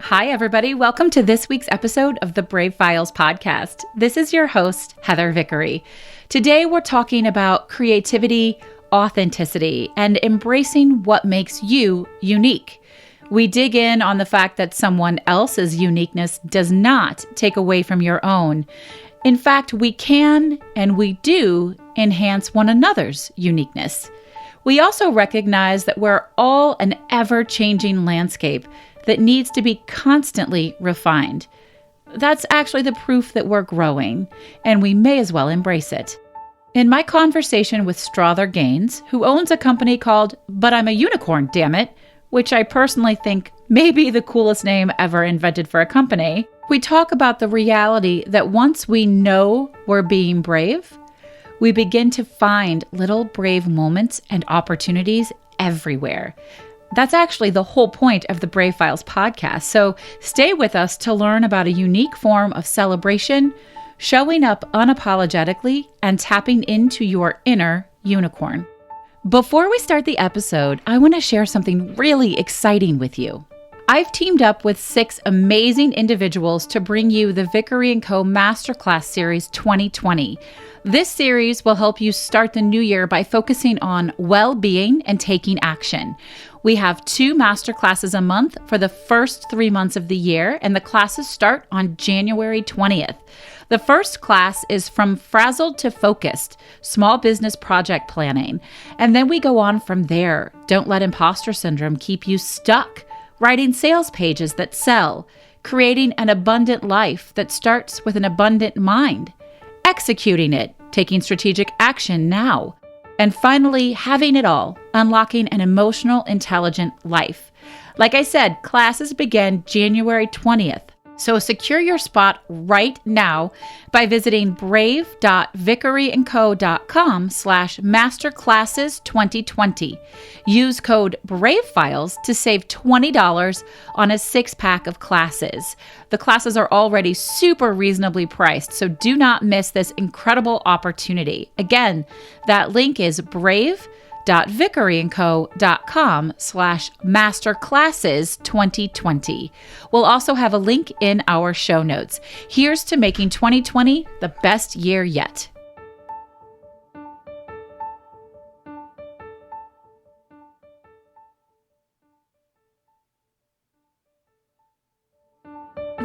Hi, everybody. Welcome to this week's episode of the Brave Files podcast. This is your host, Heather Vickery. Today, we're talking about creativity, authenticity, and embracing what makes you unique. We dig in on the fact that someone else's uniqueness does not take away from your own. In fact, we can and we do enhance one another's uniqueness. We also recognize that we're all an ever-changing landscape that needs to be constantly refined. That's actually the proof that we're growing, and we may as well embrace it. In my conversation with Strother Gaines, who owns a company called But I'm a Unicorn, Damn It, which I personally think may be the coolest name ever invented for a company, we talk about the reality that once we know we're being brave, we begin to find little brave moments and opportunities everywhere. That's actually the whole point of the Brave Files podcast. So stay with us to learn about a unique form of celebration, showing up unapologetically, and tapping into your inner unicorn. Before we start the episode, I want to share something really exciting with you. I've teamed up with 6 amazing individuals to bring you the Vickery & Co. Masterclass Series 2020. This series will help you start the new year by focusing on well-being and taking action. We have 2 masterclasses a month for the first 3 months of the year, and the classes start on January 20th. The first class is From Frazzled to Focused, Small Business Project Planning. And then we go on from there. Don't let imposter syndrome keep you stuck. Writing sales pages that sell. Creating an abundant life that starts with an abundant mind. Executing it, taking strategic action now. And finally, having it all, unlocking an emotional, intelligent life. Like I said, classes begin January 20th. So secure your spot right now by visiting brave.vickeryandco.com/masterclasses2020. Use code BRAVEFILES to save $20 on a 6-pack of classes. The classes are already super reasonably priced, so do not miss this incredible opportunity. Again, that link is brave.vickeryandco.com/masterclasses2020. We'll also have a link in our show notes. Here's to making 2020 the best year yet.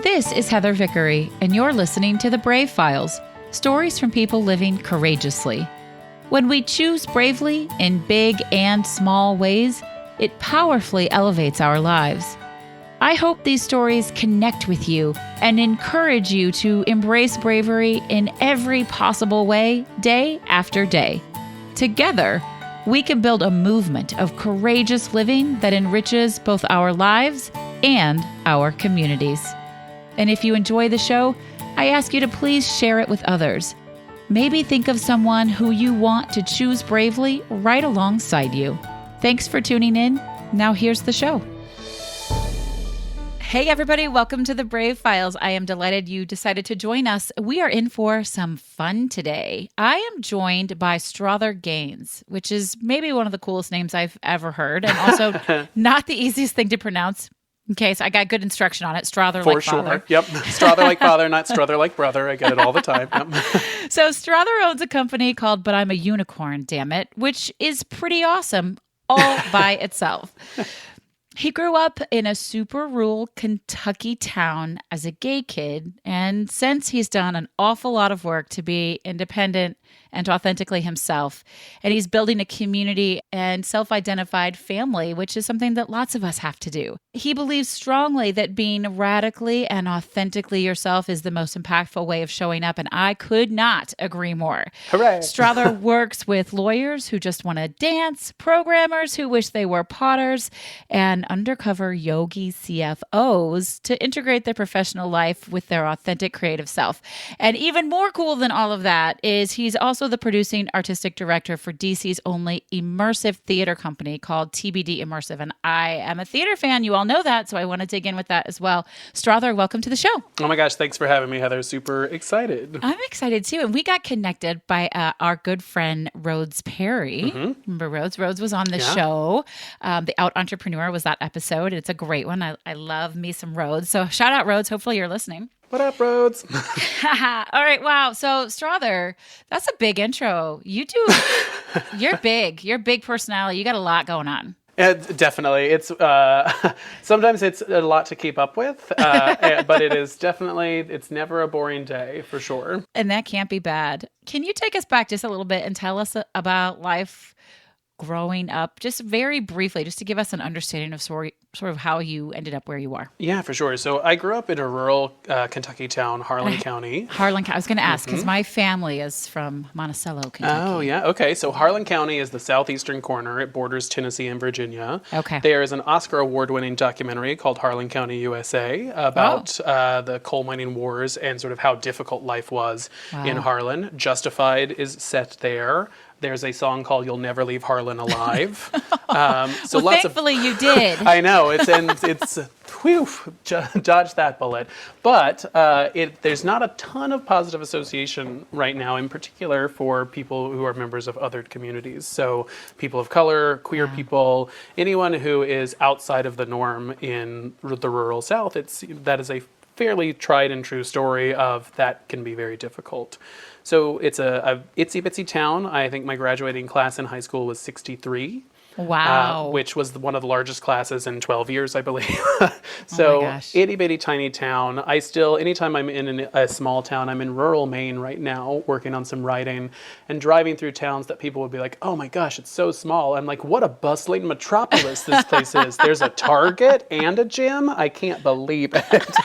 This is Heather Vickery, and you're listening to The Brave Files, stories from people living courageously. When we choose bravely in big and small ways, it powerfully elevates our lives. I hope these stories connect with you and encourage you to embrace bravery in every possible way, day after day. Together, we can build a movement of courageous living that enriches both our lives and our communities. And if you enjoy the show, I ask you to please share it with others. Maybe think of someone who you want to choose bravely right alongside you. Thanks for tuning in. Now here's the show. Hey everybody, welcome to the Brave Files. I am delighted you decided to join us. We are in for some fun today. I am joined by Strother Gaines, which is maybe one of the coolest names I've ever heard, and also not the easiest thing to pronounce. Okay, so I got good instruction on it. Strother like father. For sure. Yep. Strother like father, not Strother like brother. I get it all the time. Yep. So Strother owns a company called But I'm a Unicorn, Damn It, which is pretty awesome all by itself. He grew up in a super rural Kentucky town as a gay kid, and since he's done an awful lot of work to be independent and authentically himself, and he's building a community and self-identified family, which is something that lots of us have to do. He believes strongly that being radically and authentically yourself is the most impactful way of showing up, and I could not agree more. Hooray! Strother works with lawyers who just want to dance, programmers who wish they were potters, and undercover yogi CFOs to integrate their professional life with their authentic creative self. And even more cool than all of that is he's also the producing artistic director for DC's only immersive theater company called TBD Immersive. And I am a theater fan. You all know that. So I want to dig in with that as well. Strother, welcome to the show. Oh my gosh, thanks for having me, Heather. Super excited. I'm excited too. And we got connected by our good friend, Rhodes Perry. Remember Rhodes? Rhodes was on the show. The Out Entrepreneur was that episode. It's a great one. I love me some Rhodes. So shout out Rhodes. Hopefully you're listening. What up, Rhodes? All right. Wow. So Strother, that's a big intro. You're big. You're a big personality. You got a lot going on. Definitely. It's sometimes it's a lot to keep up with, but it's never a boring day for sure. And that can't be bad. Can you take us back just a little bit and tell us about life growing up, just very briefly, just to give us an understanding of sort of how you ended up where you are? Yeah, for sure. So I grew up in a rural Kentucky town, Harlan County. Harlan County. I was going to ask because my family is from Monticello, Kentucky. Oh, yeah. Okay. So Harlan County is the southeastern corner. It borders Tennessee and Virginia. Okay. There is an Oscar award-winning documentary called Harlan County, USA about the coal mining wars and sort of how difficult life was in Harlan. Justified is set there. There's a song called "You'll Never Leave Harlan Alive." So thankfully you did. I know it's whew, dodge that bullet. But there's not a ton of positive association right now, in particular for people who are members of other communities. So people of color, queer people, anyone who is outside of the norm in the rural South. That is a fairly tried and true story of that can be very difficult. So it's a itsy bitsy town. I think my graduating class in high school was 63. Wow. Which was one of the largest classes in 12 years, I believe. So itty bitty tiny town. Anytime I'm in a small town, I'm in rural Maine right now working on some writing and driving through towns that people would be like, oh my gosh, it's so small. I'm like, what a bustling metropolis this place is. There's a Target and a gym. I can't believe it.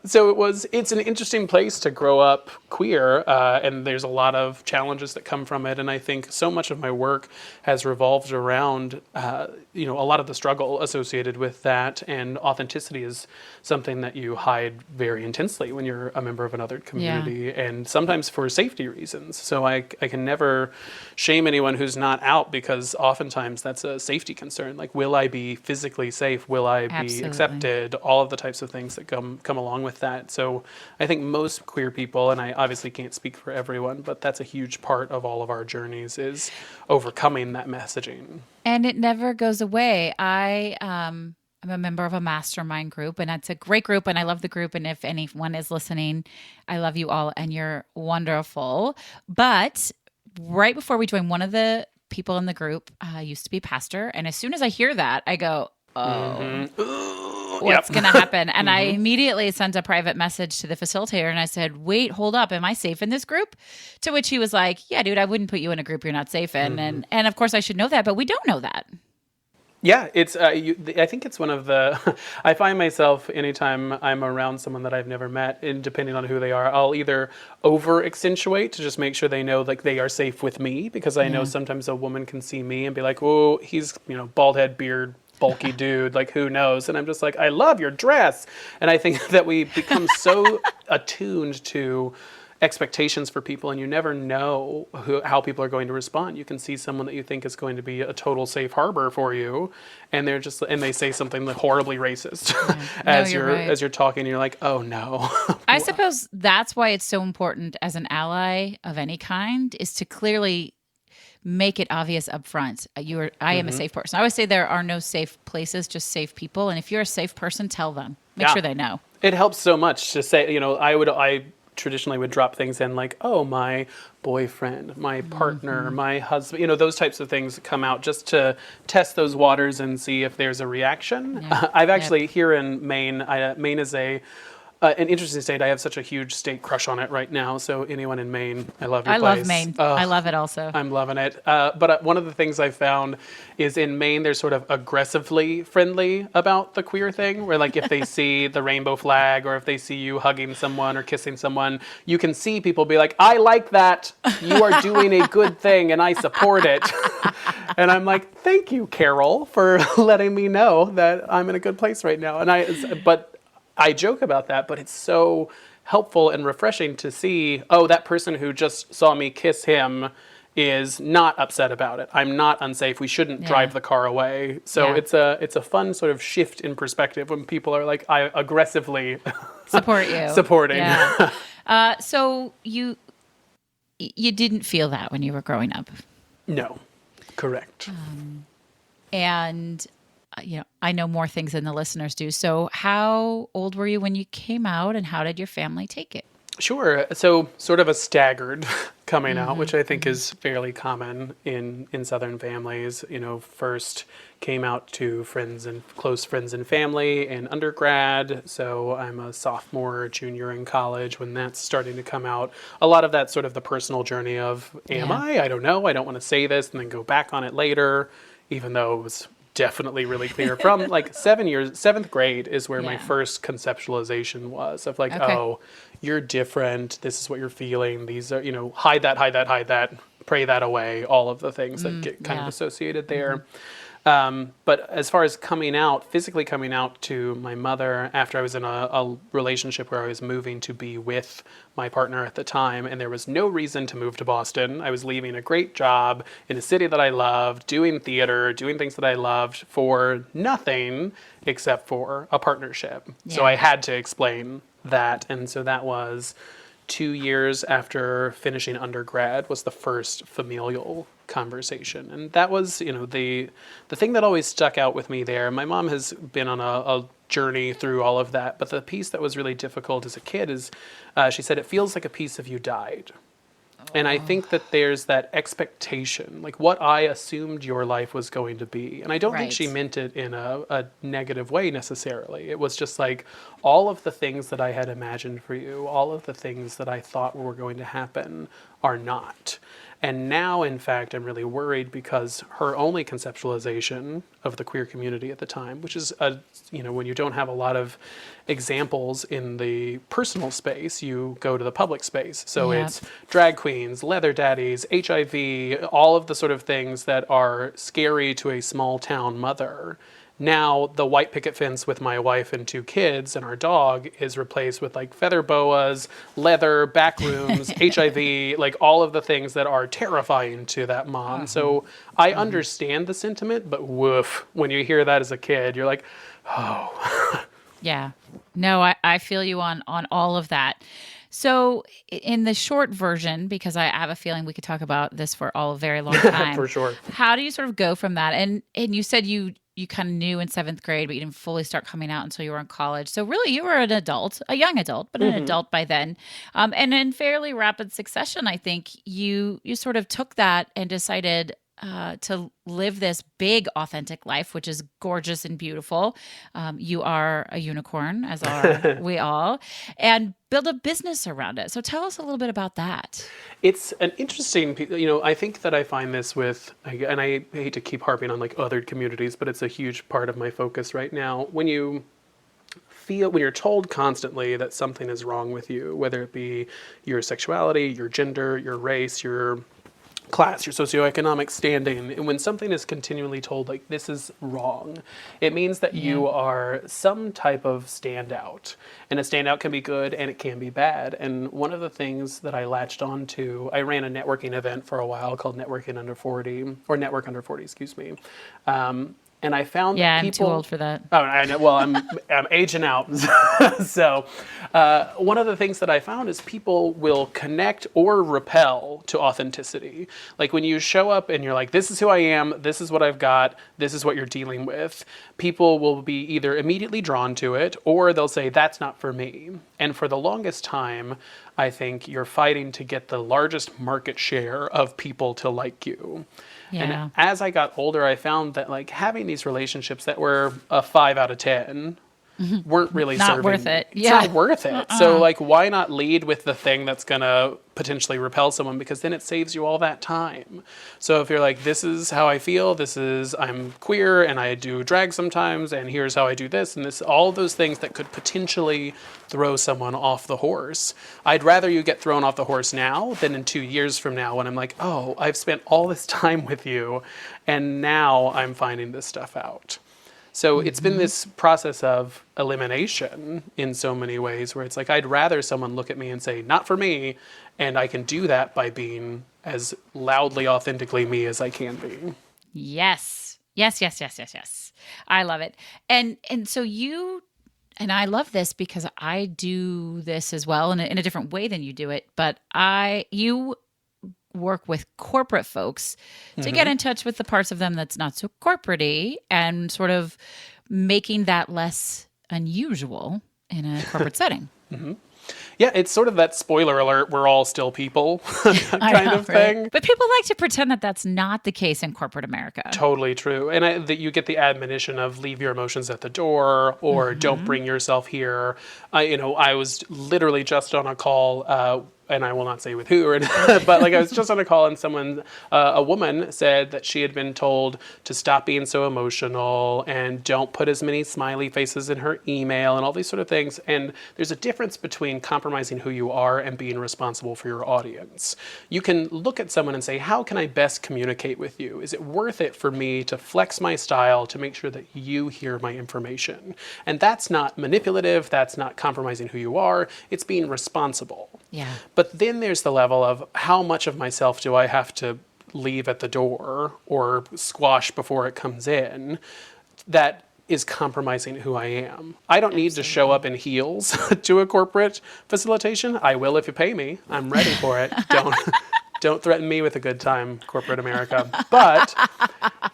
So it's an interesting place to grow up queer, and there's a lot of challenges that come from it. And I think so much of my work has revolved around, a lot of the struggle associated with that. And authenticity is something that you hide very intensely when you're a member of another community, and sometimes for safety reasons. So I can never shame anyone who's not out, because oftentimes that's a safety concern. Like, will I be physically safe? Will I be accepted? All of the types of things that come along with that. So I think most queer people, and I obviously can't speak for everyone, but that's a huge part of all of our journeys, is overcoming that messaging. And it never goes away. I'm a member of a mastermind group, and it's a great group, and I love the group. And if anyone is listening, I love you all, and you're wonderful. But right before we joined, one of the people in the group used to be a pastor, and as soon as I hear that, I go, what's going to happen? And I immediately sent a private message to the facilitator, and I said, wait, hold up. Am I safe in this group? To which he was like, yeah, dude, I wouldn't put you in a group you're not safe in. And of course I should know that, but we don't know that. Yeah, it's. I think it's one of the. I find myself anytime I'm around someone that I've never met, and depending on who they are, I'll either over accentuate to just make sure they know like they are safe with me, because I know sometimes a woman can see me and be like, oh, he's bald head, beard, bulky dude, like who knows? And I'm just like, I love your dress. And I think that we become so attuned to expectations for people, and you never know how people are going to respond. You can see someone that you think is going to be a total safe harbor for you, and they say something like horribly racist as you're talking, and you're like, oh no. I suppose that's why it's so important as an ally of any kind, is to clearly make it obvious up front. I am a safe person. I always say there are no safe places, just safe people. And if you're a safe person, tell them. Make sure they know. It helps so much to say, I traditionally would drop things in like, oh, my boyfriend, my partner, my husband, those types of things come out just to test those waters and see if there's a reaction. Yeah. I've actually here in Maine, Maine is an interesting state. I have such a huge state crush on it right now. So anyone in Maine, I love your place. I love Maine. I love it also. I'm loving it. But one of the things I found is in Maine, they're sort of aggressively friendly about the queer thing, where like if they see the rainbow flag or if they see you hugging someone or kissing someone, you can see people be like, I like that. You are doing a good thing and I support it. And I'm like, thank you, Carol, for letting me know that I'm in a good place right now. But I joke about that, but it's so helpful and refreshing to see, oh, that person who just saw me kiss him is not upset about it. I'm not unsafe. We shouldn't drive the car away. So it's a fun sort of shift in perspective when people are like, I aggressively support you. Supporting. Yeah. So you didn't feel that when you were growing up? No, correct. And I know more things than the listeners do. So how old were you when you came out, and how did your family take it? Sure. So sort of a staggered coming out, which I think is fairly common in Southern families. First came out to friends and close friends and family in undergrad. So I'm a sophomore, junior in college when that's starting to come out. A lot of that sort of the personal journey of, am I? I don't know. I don't want to say this and then go back on it later, even though it was definitely really clear from like 7th grade is where my first conceptualization was of like, oh, you're different. This is what you're feeling. These are, hide that, pray that away. All of the things that get kind of associated there. But as far as physically coming out to my mother after I was in a relationship where I was moving to be with my partner at the time, and there was no reason to move to Boston. I was leaving a great job in a city that I loved, doing theater, doing things that I loved for nothing except for a partnership. Yeah. So I had to explain that. And so that was 2 years after finishing undergrad was the first familial conversation. And that was, the thing that always stuck out with me there. My mom has been on a journey through all of that, but the piece that was really difficult as a kid is, she said, it feels like a piece of you died. And I think that there's that expectation, like what I assumed your life was going to be. And I don't think she meant it in a negative way necessarily. It was just like all of the things that I had imagined for you, all of the things that I thought were going to happen are not. And now, in fact, I'm really worried because her only conceptualization of the queer community at the time, which is, when you don't have a lot of examples in the personal space, you go to the public space. So it's drag queens, leather daddies, HIV, all of the sort of things that are scary to a small town mother. Now the white picket fence with my wife and 2 kids and our dog is replaced with like feather boas, leather, back rooms, HIV, like all of the things that are terrifying to that mom. So I understand the sentiment, but woof, when you hear that as a kid, you're like, oh. Yeah. No, I feel you on all of that. So in the short version, because I have a feeling we could talk about this for a very long time. For sure. How do you sort of go from that? And you said you kind of knew in 7th grade, but you didn't fully start coming out until you were in college. So really you were an adult, a young adult, but an adult by then. And in fairly rapid succession, I think you sort of took that and decided to live this big, authentic life, which is gorgeous and beautiful. You are a unicorn, as are we all, and build a business around it. So tell us a little bit about that. It's an interesting, I think that I find this with, and I hate to keep harping on like other communities, but it's a huge part of my focus right now. When you're told constantly that something is wrong with you, whether it be your sexuality, your gender, your race, your class, your socioeconomic standing, and when something is continually told like this is wrong, it means that you are some type of standout. And a standout can be good and it can be bad. And one of the things that I latched on to, I ran a networking event for a while called Network Under 40, excuse me. And I found that people... I'm too old for that. Oh, I know. Well, I'm aging out. So one of the things that I found is people will connect or repel to authenticity. Like when you show up and you're like, this is who I am, this is what I've got, this is what you're dealing with, people will be either immediately drawn to it or they'll say, that's not for me. And for the longest time, I think you're fighting to get the largest market share of people to like you. Yeah. And as I got older, I found that like having these relationships that were a 5 out of 10 weren't really not serving. Worth it. It's not worth it. So like, why not lead with the thing that's going to potentially repel someone, because then it saves you all that time. So if you're like, this is how I feel, I'm queer and I do drag sometimes, and here's how I do this and this, all those things that could potentially throw someone off the horse. I'd rather you get thrown off the horse now than in 2 years from now when I'm like, oh, I've spent all this time with you and now I'm finding this stuff out. So it's been this process of elimination in so many ways where it's like, I'd rather someone look at me and say, not for me. And I can do that by being as loudly, authentically me as I can be. Yes. Yes, yes, yes, yes, yes. I love it. And so you, and I love this because I do this as well in a different way than you do it, but you work with corporate folks to get in touch with the parts of them that's not so corporate-y and sort of making that less unusual in a corporate setting. Yeah, it's sort of that spoiler alert, we're all still people kind of thing. Right? But people like to pretend that that's not the case in corporate America. Totally true. And that you get the admonition of leave your emotions at the door or don't bring yourself here. I was literally just on a call and I will not say with who, but like I was just on a call and a woman said that she had been told to stop being so emotional and don't put as many smiley faces in her email and all these sort of things. And there's a difference between compromising who you are and being responsible for your audience. You can look at someone and say, how can I best communicate with you? Is it worth it for me to flex my style to make sure that you hear my information? And that's not manipulative. That's not compromising who you are. It's being responsible. Yeah. But then there's the level of how much of myself do I have to leave at the door or squash before it comes in that is compromising who I am. I don't need to show up in heels to a corporate facilitation. I will if you pay me. I'm ready for it. Don't threaten me with a good time, corporate America. But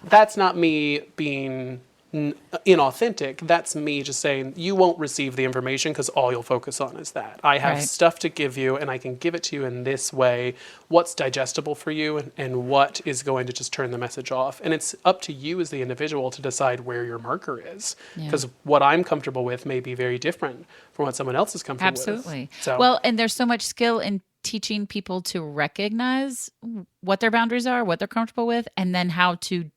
that's not me being inauthentic. That's me just saying you won't receive the information because all you'll focus on is that. I have stuff to give you and I can give it to you in this way. What's digestible for you and what is going to just turn the message off. And it's up to you as the individual to decide where your marker is. Because what I'm comfortable with may be very different from what someone else is comfortable with. Absolutely. Well, and there's so much skill in teaching people to recognize what their boundaries are, what they're comfortable with, and then how to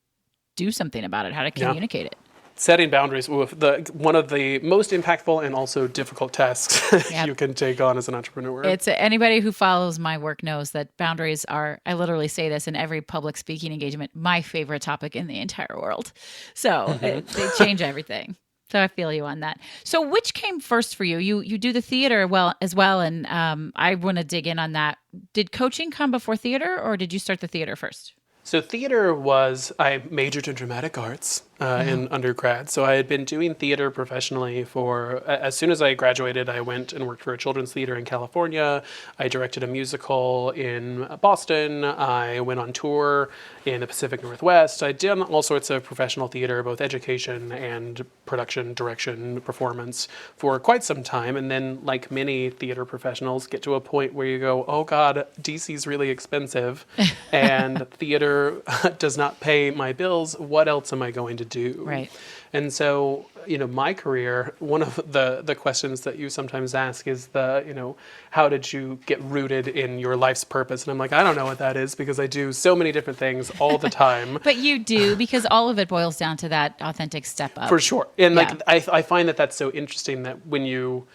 do something about it, how to communicate it. Setting boundaries with one of the most impactful and also difficult tasks you can take on as an entrepreneur. It's anybody who follows my work knows that boundaries are, I literally say this in every public speaking engagement, my favorite topic in the entire world. So they change everything. So I feel you on that. So which came first for you? You do the theater as well, and I want to dig in on that. Did coaching come before theater, or did you start the theater first? So I majored in dramatic arts in undergrad. So I had been doing theater professionally as soon as I graduated, I went and worked for a children's theater in California. I directed a musical in Boston. I went on tour in the Pacific Northwest. I did all sorts of professional theater, both education and production, direction, performance for quite some time. And then, like many theater professionals, get to a point where you go, oh God, DC's really expensive and theater does not pay my bills. What else am I going to do? Right. And so, my career, one of the questions that you sometimes ask is how did you get rooted in your life's purpose? And I'm like, I don't know what that is because I do so many different things all the time. But you do, because all of it boils down to that authentic step up. For sure. And I find that that's so interesting that when you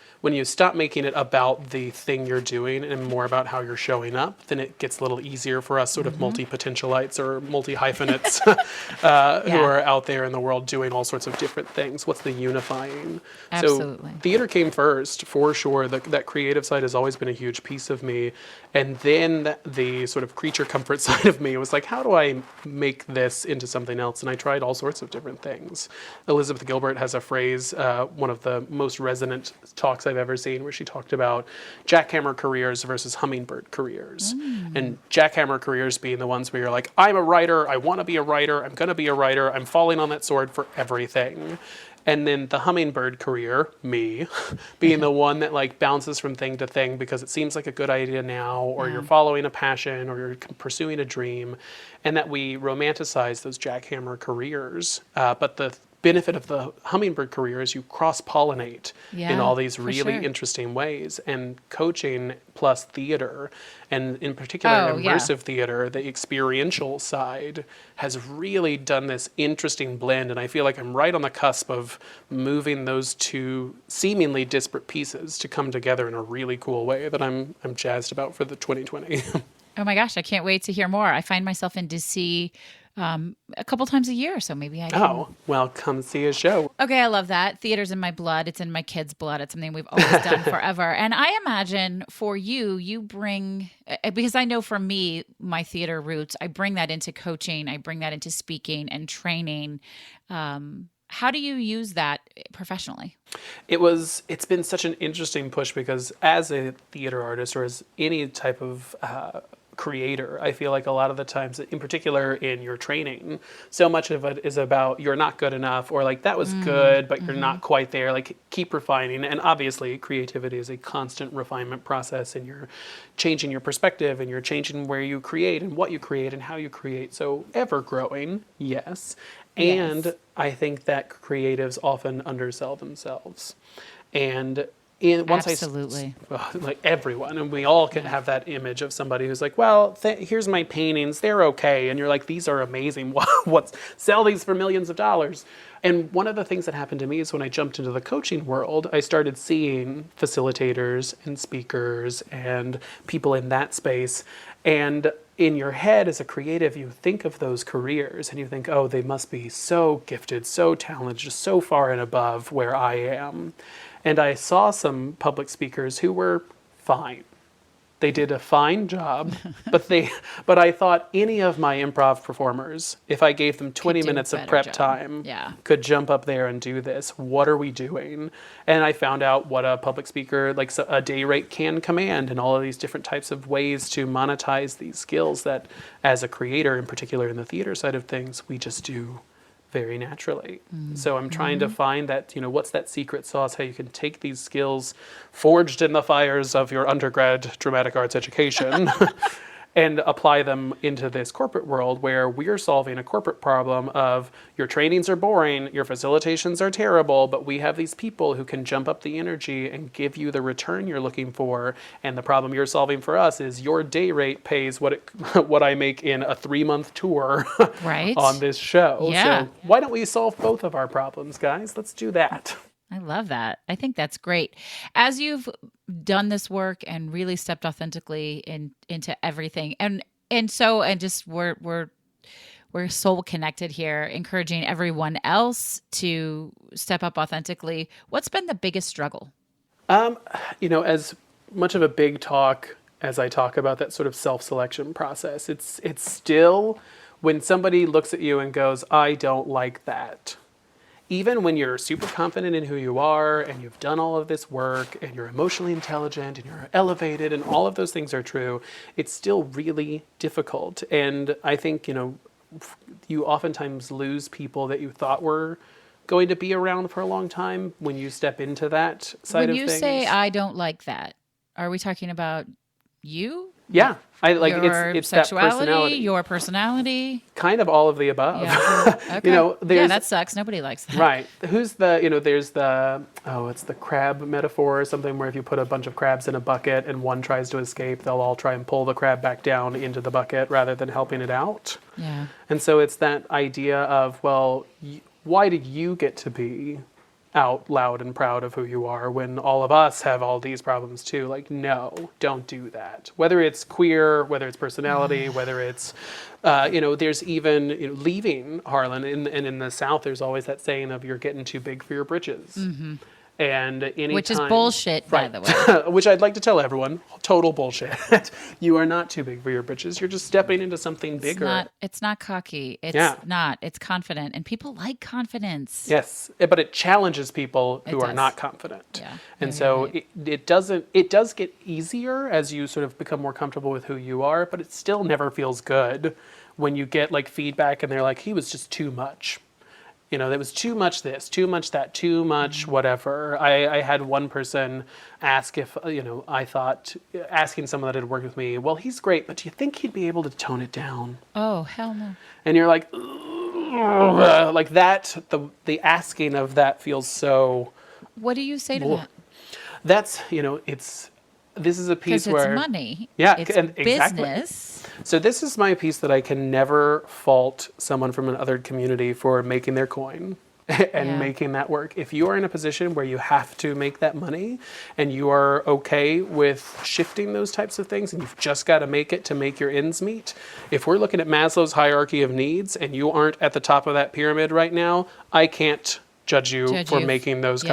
stop making it about the thing you're doing and more about how you're showing up, then it gets a little easier for us sort of multi-potentialites or multi-hyphenates who are out there in the world doing all sorts of different things. What's the unifying? Absolutely. So theater came first, for sure. That creative side has always been a huge piece of me. And then the sort of creature comfort side of me was like, how do I make this into something else? And I tried all sorts of different things. Elizabeth Gilbert has a phrase, one of the most resonant talks I've ever seen, where she talked about jackhammer careers versus hummingbird careers. And jackhammer careers being the ones where you're like, I'm a writer, I want to be a writer, I'm going to be a writer, I'm falling on that sword for everything. And then the hummingbird career, me, being the one that like bounces from thing to thing because it seems like a good idea now, or you're following a passion, or you're pursuing a dream, and that we romanticize those jackhammer careers. But the benefit of the hummingbird career is you cross-pollinate in all these really interesting ways. And coaching plus theater, and in particular immersive theater, the experiential side, has really done this interesting blend. And I feel like I'm right on the cusp of moving those two seemingly disparate pieces to come together in a really cool way that I'm jazzed about for the 2020. Oh my gosh, I can't wait to hear more. I find myself in DC a couple times a year. So maybe I can. Oh, well, come see a show. Okay, I love that. Theater's in my blood. It's in my kids' blood. It's something we've always done forever. And I imagine for you, you bring, because I know for me, my theater roots, I bring that into coaching, I bring that into speaking and training. How do you use that professionally? It's been such an interesting push because as a theater artist or as any type of creator, I feel like a lot of the times, in particular in your training, so much of it is about you're not good enough, or like that was good, but you're not quite there. Like keep refining. And obviously creativity is a constant refinement process, and you're changing your perspective and you're changing where you create and what you create and how you create. So ever growing, yes. And Yes. I think that creatives often undersell themselves. And Absolutely. like everyone, and we all can have that image of somebody who's like, well, here's my paintings, they're okay. And you're like, these are amazing. Sell these for millions of dollars. And one of the things that happened to me is when I jumped into the coaching world, I started seeing facilitators and speakers and people in that space. And in your head as a creative, you think of those careers and you think, oh, they must be so gifted, so talented, just so far and above where I am. And I saw some public speakers who were fine. They did a fine job, but I thought any of my improv performers, if I gave them 20 minutes of prep time, could jump up there and do this. What are we doing? And I found out what a public speaker, like a day rate, can command, and all of these different types of ways to monetize these skills that, as a creator, in particular in the theater side of things, we just do very naturally. So I'm trying to find that, what's that secret sauce, how you can take these skills forged in the fires of your undergrad dramatic arts education and apply them into this corporate world where we're solving a corporate problem of your trainings are boring, your facilitations are terrible, but we have these people who can jump up the energy and give you the return you're looking for. And the problem you're solving for us is your day rate pays what I make in a 3-month tour Right. on this show. Yeah. So why don't we solve both of our problems, guys? Let's do that. I love that. I think that's great. As you've done this work and really stepped authentically into everything, and just we're soul connected here, encouraging everyone else to step up authentically. What's been the biggest struggle? As much of a big talk as I talk about that sort of self-selection process, it's still when somebody looks at you and goes, I don't like that. Even when you're super confident in who you are and you've done all of this work and you're emotionally intelligent and you're elevated and all of those things are true, it's still really difficult. And I think, you oftentimes lose people that you thought were going to be around for a long time when you step into that side of things. When you say, I don't like that, are we talking about you? Yeah. I like your it's sexuality, that personality. Your personality. Kind of all of the above. Yeah. Okay. That sucks. Nobody likes that. Right. There's it's the crab metaphor or something where if you put a bunch of crabs in a bucket and one tries to escape, they'll all try and pull the crab back down into the bucket rather than helping it out. Yeah. And so it's that idea of, well, why did you get to be out loud and proud of who you are when all of us have all these problems too? Like, no, don't do that. Whether it's queer, whether it's personality, whether it's, there's even leaving Harlan. And in the South, there's always that saying of you're getting too big for your britches. Mm-hmm. And which is bullshit, right, by the way. Which I'd like to tell everyone, total bullshit. You are not too big for your britches. You're just stepping into something bigger. It's not cocky. It's not. It's confident. And people like confidence. Yes, but it challenges people who are not confident. Yeah. And so it does get easier as you sort of become more comfortable with who you are, but it still never feels good when you get like feedback and they're like, he was just too much. There was too much this, too much that, too much whatever. I had one person ask if, I thought, asking someone that had worked with me, well, he's great, but do you think he'd be able to tone it down? Oh, hell no. And you're like, like that, the asking of that feels so... What do you say to that? That's, this is a piece where... Because it's money. Yeah, it's exactly. Business. So this is my piece that I can never fault someone from another community for making their coin. and making that work. If you are in a position where you have to make that money and you are okay with shifting those types of things and you've just got to make it to make your ends meet, if we're looking at Maslow's hierarchy of needs and you aren't at the top of that pyramid right now, I can't judge you for making those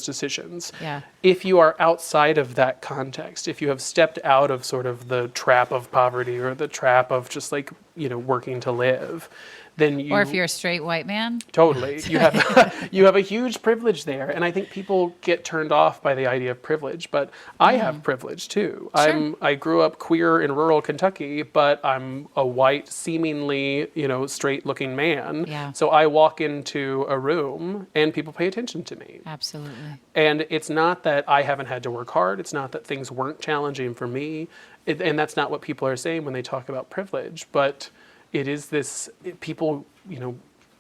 decisions. Yeah. If you are outside of that context, if you have stepped out of sort of the trap of poverty or the trap of just like, working to live, then you... Or if you're a straight white man. Totally. You have a huge privilege there. And I think people get turned off by the idea of privilege, but I have privilege too. Sure. I grew up queer in rural Kentucky, but I'm a white, seemingly, straight looking man. Yeah. So I walk into a room and people pay attention to me. Absolutely. And it's not that I haven't had to work hard. It's not that things weren't challenging for me. And that's not what people are saying when they talk about privilege, but it is this, people,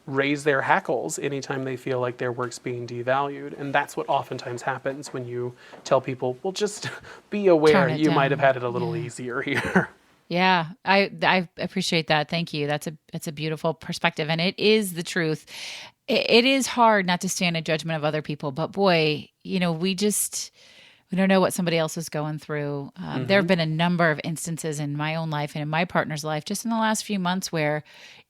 raise their hackles anytime they feel like their work's being devalued. And that's what oftentimes happens when you tell people, well, just be aware you might have had it a little easier here. Yeah, I appreciate that. Thank you. That's a beautiful perspective. And it is the truth. It is hard not to stand in judgment of other people, but boy, we don't know what somebody else is going through. There have been a number of instances in my own life and in my partner's life just in the last few months where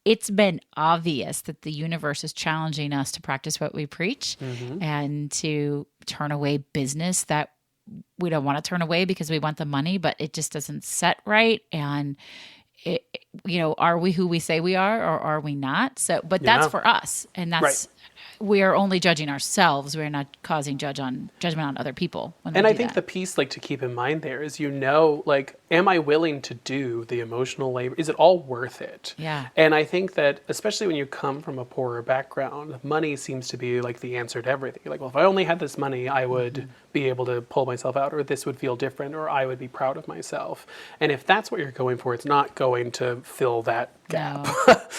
it's been obvious that the universe is challenging us to practice what we preach and to turn away business that we don't want to turn away because we want the money, but it just doesn't set right. And are we who we say we are, or are we not? So, but that's for us. And that's, we are only judging ourselves. We're not causing judgment on other people. And I think the piece to keep in mind there is, am I willing to do the emotional labor? Is it all worth it? Yeah. And I think that especially when you come from a poorer background, money seems to be like the answer to everything. You're like, well, if I only had this money, I would be able to pull myself out, or this would feel different, or I would be proud of myself. And if that's what you're going for, it's not going to fill that gap.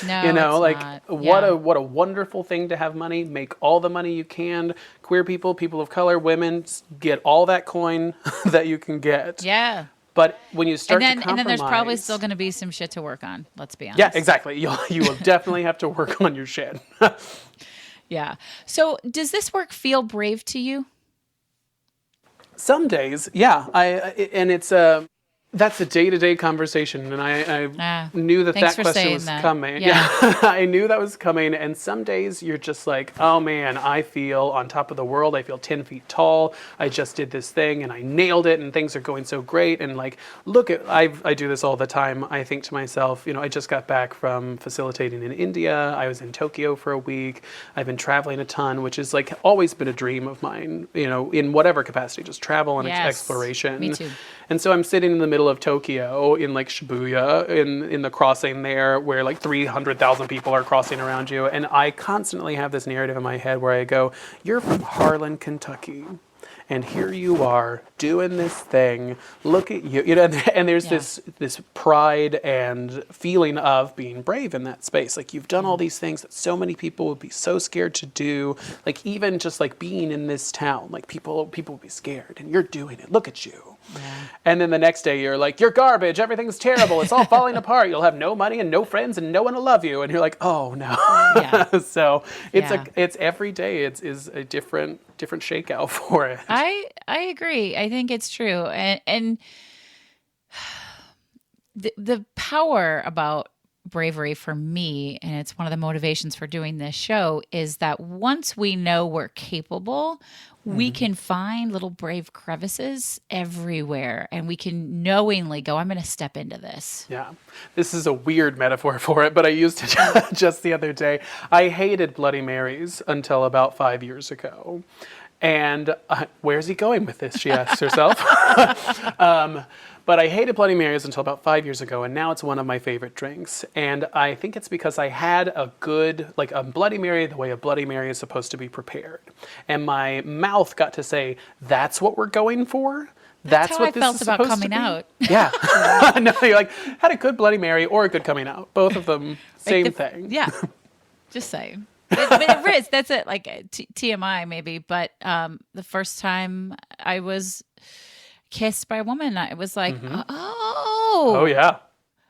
No, what a wonderful thing to have money. Make all the money you can. Queer people, people of color, women, get all that coin that you can get. Yeah. But when you start to compromise... And then there's probably still going to be some shit to work on, let's be honest. Yeah, exactly. You will definitely have to work on your shit. Yeah. So does this work feel brave to you? Some days, yeah. That's a day-to-day conversation, and I knew that question was coming. Yeah. I knew that was coming, and some days you're just like, oh man, I feel on top of the world. I feel 10 feet tall. I just did this thing, and I nailed it, and things are going so great. And I do this all the time. I think to myself, I just got back from facilitating in India. I was in Tokyo for a week. I've been traveling a ton, which is always been a dream of mine, in whatever capacity, just travel and exploration. Me too. And so I'm sitting in the middle of Tokyo in Shibuya in the crossing there where 300,000 people are crossing around you. And I constantly have this narrative in my head where I go, you're from Harlan, Kentucky. And here you are doing this thing. Look at you, and there's this pride and feeling of being brave in that space. You've done all these things that so many people would be so scared to do. Even just being in this town, people would be scared, and you're doing it. Look at you. Yeah. And then the next day you're like, you're garbage. Everything's terrible. It's all falling apart. You'll have no money and no friends and no one will love you. And you're like, oh no. Yeah. So it's every day. It's a different shakeout for it. I agree. I think it's true. And the power about bravery for me, and it's one of the motivations for doing this show, is that once we know we're capable, we can find little brave crevices everywhere, and we can knowingly go, I'm going to step into this. Yeah. This is a weird metaphor for it, but I used it just the other day. I hated Bloody Marys until about 5 years ago. And where's he going with this, she asks herself. But I hated Bloody Marys until about 5 years ago, and now it's one of my favorite drinks. And I think it's because I had a good, a Bloody Mary the way a Bloody Mary is supposed to be prepared. And my mouth got to say, that's what we're going for? That's what how I felt about coming out. Yeah. No, you're had a good Bloody Mary or a good coming out. Both of them, same thing. Yeah. Just saying. But it is. That's it. TMI maybe. But the first time I was kissed by a woman, I was oh yeah,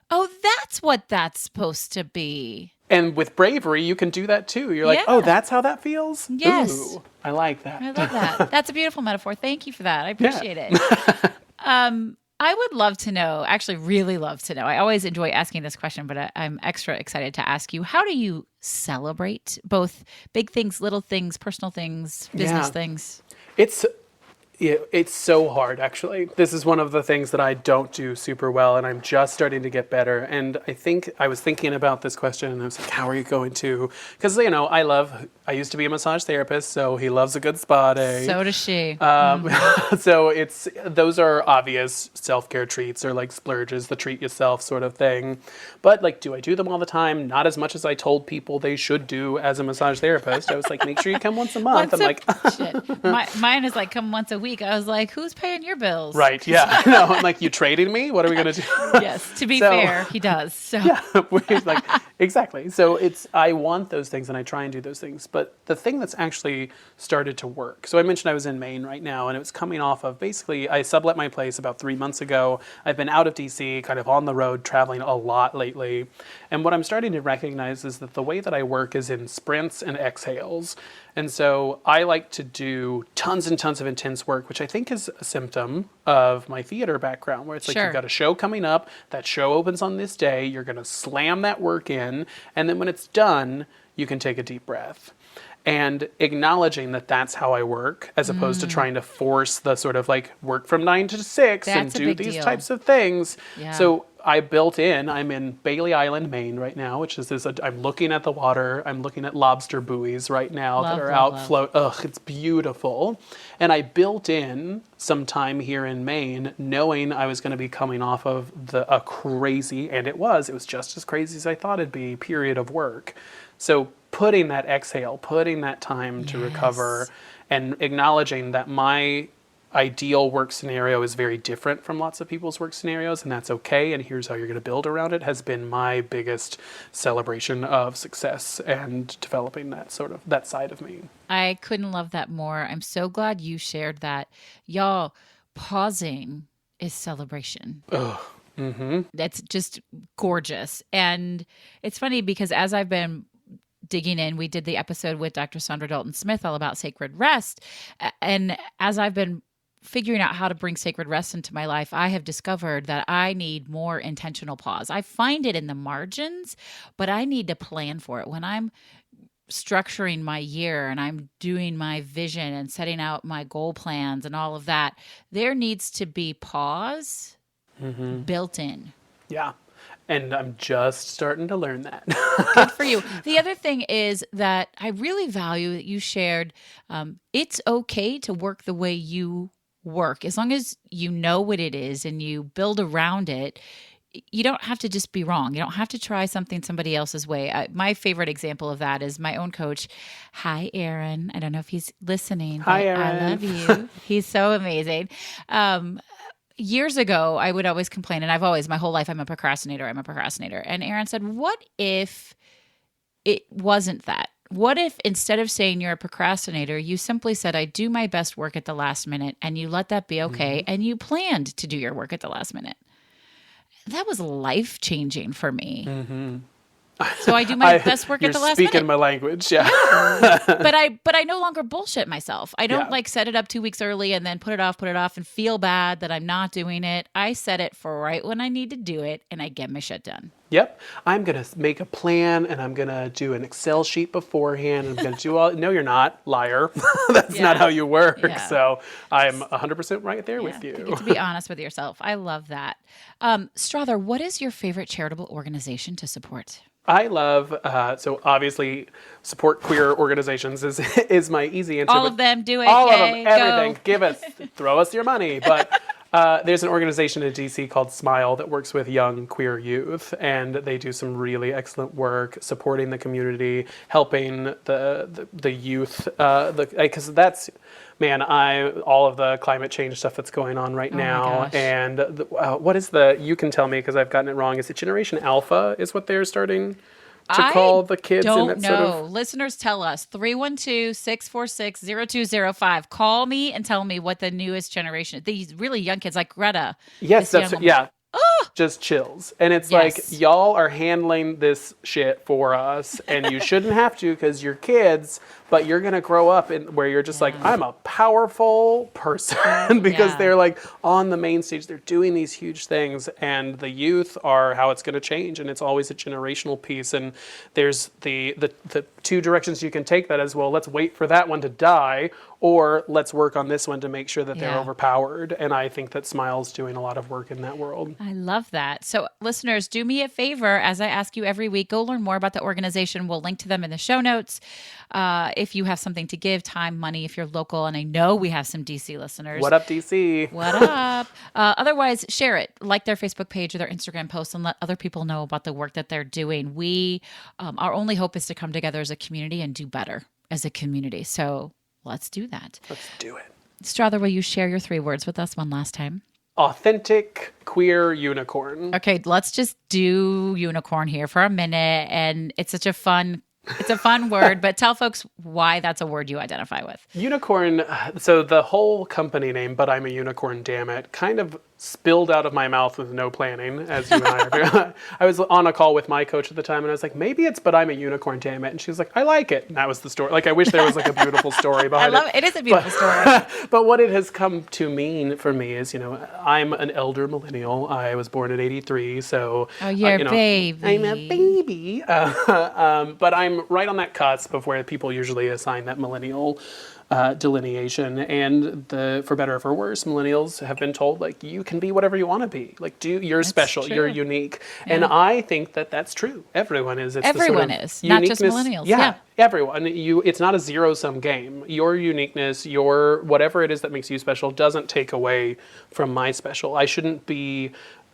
oh, that's what that's supposed to be. And with bravery, you can do that too. You're like, oh, that's how that feels? Yes. Ooh, I like that. I love that. That's a beautiful metaphor. Thank you for that. I appreciate it. I would love to know, actually really love to know. I always enjoy asking this question, but I'm extra excited to ask you, how do you celebrate both big things, little things, personal things, business things? It's so hard, actually. This is one of the things that I don't do super well, and I'm just starting to get better. And I think I was thinking about this question, and I was like, how are you going to? Because, I used to be a massage therapist, so he loves a good spa day. So does she. So those are obvious self-care treats or like splurges, the treat yourself sort of thing. But like, do I do them all the time? Not as much as I told people they should do as a massage therapist. I was like, make sure you come once a month. Mine is like come once a week. I was like, who's paying your bills? Right. Yeah. No, I'm like, you trading me? What are we going to do? Yes. To be fair, he does. So yeah, like, exactly. So I want those things and I try and do those things. But the thing that's actually started to work. So I mentioned I was in Maine right now, and it was coming off of basically I sublet my place about 3 months ago. I've been out of DC, kind of on the road, traveling a lot lately. And what I'm starting to recognize is that the way that I work is in sprints and exhales. And so I like to do tons and tons of intense work, which I think is a symptom of my theater background, where it's like you've got a show coming up, that show opens on this day, you're going to slam that work in, and then when it's done, you can take a deep breath. And acknowledging that that's how I work, as opposed to trying to force the sort of like work from 9 to 6 and do these types of things. Yeah. So I'm in Bailey Island, Maine right now, which is I'm looking at the water. I'm looking at lobster buoys right now that are out float. Ugh, it's beautiful. And I built in some time here in Maine, knowing I was going to be coming off of a crazy, and it was just as crazy as I thought it'd be, period of work. So putting that exhale, putting that time to recover, and acknowledging that my ideal work scenario is very different from lots of people's work scenarios, and that's okay, and here's how you're going to build around it, has been my biggest celebration of success and developing that side of me. I couldn't love that more. I'm so glad you shared that. Y'all, pausing is celebration. Ugh. Mm-hmm. That's just gorgeous. And it's funny because as I've been digging in, we did the episode with Dr. Sandra Dalton Smith all about sacred rest. And as I've been figuring out how to bring sacred rest into my life, I have discovered that I need more intentional pause. I find it in the margins, but I need to plan for it. When I'm structuring my year and I'm doing my vision and setting out my goal plans and all of that, there needs to be pause built in. Yeah. And I'm just starting to learn that. Good for you. The other thing is that I really value that you shared, it's okay to work the way you work. As long as you know what it is and you build around it, you don't have to just be wrong. You don't have to try something somebody else's way. My favorite example of that is my own coach. Hi, Aaron. I don't know if he's listening. Hi, Aaron. I love you. He's so amazing. Years ago, I would always complain, and my whole life, I'm a procrastinator. And Aaron said, what if it wasn't that? What if instead of saying you're a procrastinator, you simply said, I do my best work at the last minute, and you let that be okay, and you planned to do your work at the last minute? That was life-changing for me. Mm-hmm. So I do my best work at the last minute. You're speaking my language, yeah. But I no longer bullshit myself. I don't set it up 2 weeks early and then put it off and feel bad that I'm not doing it. I set it for right when I need to do it, and I get my shit done. Yep. I'm going to make a plan, and I'm going to do an Excel sheet beforehand. And I'm going to do all... No, you're not. Liar. That's not how you work. Yeah. So I'm 100% right there with you. You get to be honest with yourself. I love that. Strother, what is your favorite charitable organization to support? I love, so obviously support queer organizations is my easy answer. All of them, do it. All of them, everything. Throw us your money. But there's an organization in DC called Smile that works with young queer youth, and they do some really excellent work supporting the community, helping the youth, because that's... Man, all of the climate change stuff that's going on right now, and what is you can tell me because I've gotten it wrong. Is it Generation Alpha is what they're starting to call the kids? Don't know. Listeners, tell us. 312-646-0205. Call me and tell me what the newest generation, these really young kids like Greta. Yes, yeah. Oh, just chills. And it's like, y'all are handling this shit for us, and you shouldn't have to because you're kids, but you're going to grow up where you're just like, I'm a powerful person because they're like on the main stage. They're doing these huge things, and the youth are how it's going to change. And it's always a generational piece. And there's the two directions you can take that as well. Let's wait for that one to die, or let's work on this one to make sure that they're overpowered. And I think that Smile's doing a lot of work in that world. I love that. So listeners, do me a favor, as I ask you every week, go learn more about the organization. We'll link to them in the show notes. If you have something to give, time, money, if you're local, and I know we have some DC listeners. What up, DC? What up? Otherwise, share it. Like their Facebook page or their Instagram post, and let other people know about the work that they're doing. Our only hope is to come together as a community and do better as a community. So let's do that. Let's do it. Strother, will you share your 3 words with us one last time? Authentic queer unicorn. Okay, let's just do unicorn here for a minute. And it's a fun word, but tell folks why that's a word you identify with. Unicorn, so the whole company name, But I'm a Unicorn, Damn It, kind of spilled out of my mouth with no planning, as you and I are. I was on a call with my coach at the time, and I was like, maybe it's But I'm a Unicorn, Damn It. And she was like, I like it. And that was the story. Like, I wish there was like a beautiful story behind it. I love it. It is a beautiful story. But what it has come to mean for me is, I'm an elder millennial. I was born in 83, so... Oh, you're a baby. I'm a baby. But I'm right on that cusp of where people usually assign that millennial delineation, and for better or for worse, millennials have been told, like, you can be whatever you want to be. Like, you're special, true. You're unique. Yeah. And I think that that's true. Everyone is. Everyone is, not just millennials. Yeah. Everyone. It's not a zero-sum game. Your uniqueness, your whatever it is that makes you special doesn't take away from my special. I shouldn't be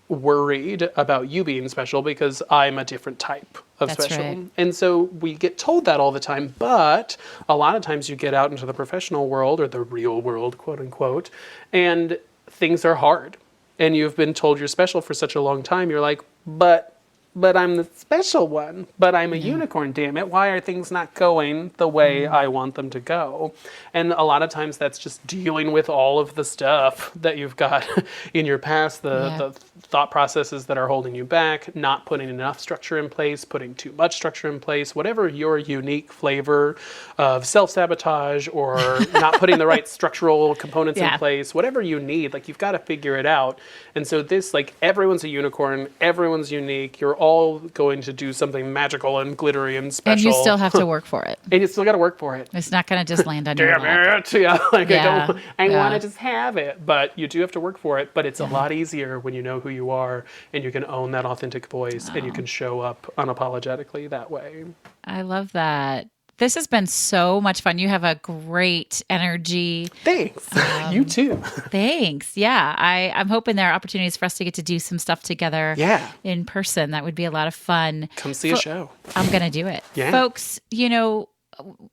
worried about you being special because I'm a different type of special. Right. And so we get told that all the time, but a lot of times you get out into the professional world or the real world, quote unquote, and things are hard. And you've been told you're special for such a long time. You're like, but I'm the special one, but I'm a unicorn, damn it. Why are things not going the way I want them to go? And a lot of times that's just dealing with all of the stuff that you've got in your past, the thought processes that are holding you back, not putting enough structure in place, putting too much structure in place, whatever your unique flavor of self-sabotage or not putting the right structural components in place, whatever you need, like, you've got to figure it out. And so this, like, everyone's a unicorn, everyone's unique, you're all going to do something magical and glittery and special. And you still have to work for it. And you still got to work for it. It's not going to just land on your lap. Damn it. Yeah, like, I want to just have it. But you do have to work for it. But it's a lot easier when you know who you are and you can own that authentic voice and you can show up unapologetically that way. I love that. This has been so much fun. You have a great energy. Thanks. You too. Thanks. Yeah. I'm hoping there are opportunities for us to get to do some stuff together in person. That would be a lot of fun. Come see a show. I'm going to do it. Yeah. Folks,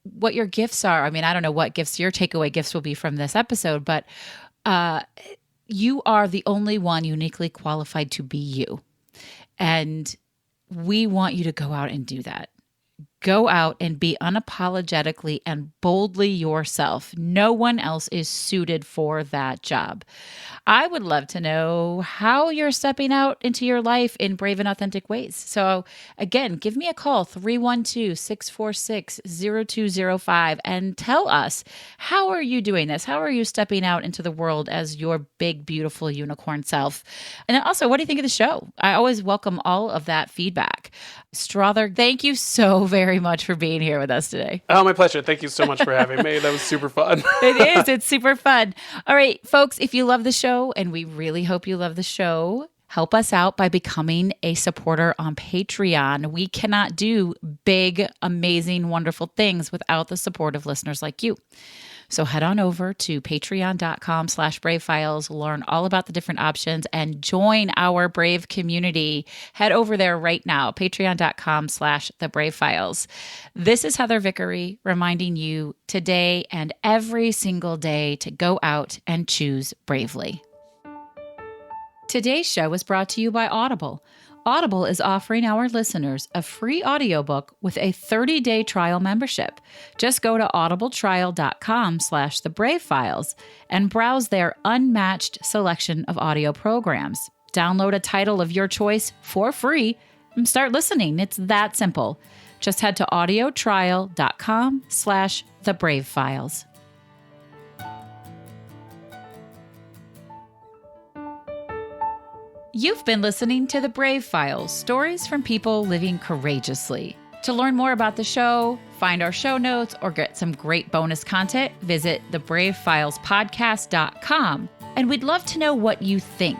what your gifts are. I mean, I don't know what gifts your takeaway gifts will be from this episode, but you are the only one uniquely qualified to be you. And we want you to go out and do that. Go out and be unapologetically and boldly yourself. No one else is suited for that job. I would love to know how you're stepping out into your life in brave and authentic ways. So again, give me a call, 312-646-0205, and tell us, how are you doing this? How are you stepping out into the world as your big, beautiful unicorn self? And also, what do you think of the show? I always welcome all of that feedback. Strother, thank you so very much for being here with us today. Oh, my pleasure. Thank you so much for having me. That was super fun. It is. It's super fun. All right, folks, if you love the show, and we really hope you love the show, help us out by becoming a supporter on Patreon. We cannot do big, amazing, wonderful things without the support of listeners like you. So head on over to patreon.com/bravefiles, learn all about the different options, and join our Brave community. Head over there right now, patreon.com/thebravefiles. This is Heather Vickery reminding you today and every single day to go out and choose bravely. Today's show is brought to you by Audible. Audible is offering our listeners a free audiobook with a 30-day trial membership. Just go to audibletrial.com/thebravefiles and browse their unmatched selection of audio programs. Download a title of your choice for free and start listening. It's that simple. Just head to audiotrial.com/thebravefiles. You've been listening to The Brave Files, stories from people living courageously. To learn more about the show, find our show notes, or get some great bonus content, visit thebravefilespodcast.com. And we'd love to know what you think.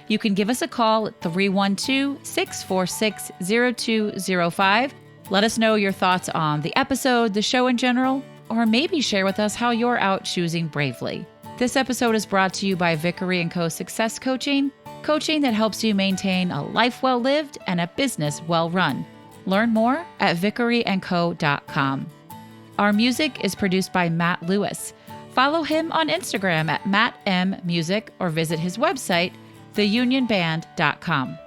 You can give us a call at 312-646-0205. Let us know your thoughts on the episode, the show in general, or maybe share with us how you're out choosing bravely. This episode is brought to you by Vickery & Co. Success Coaching, coaching that helps you maintain a life well lived and a business well run. Learn more at vickeryandco.com. Our music is produced by Matt Lewis. Follow him on Instagram at mattmmusic or visit his website, theunionband.com.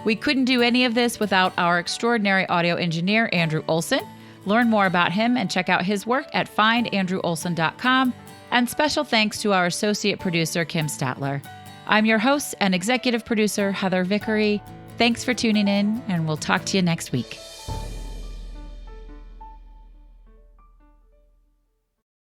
We couldn't do any of this without our extraordinary audio engineer, Andrew Olson. Learn more about him and check out his work at findandrewolson.com. And special thanks to our associate producer, Kim Statler. I'm your host and executive producer, Heather Vickery. Thanks for tuning in, and we'll talk to you next week.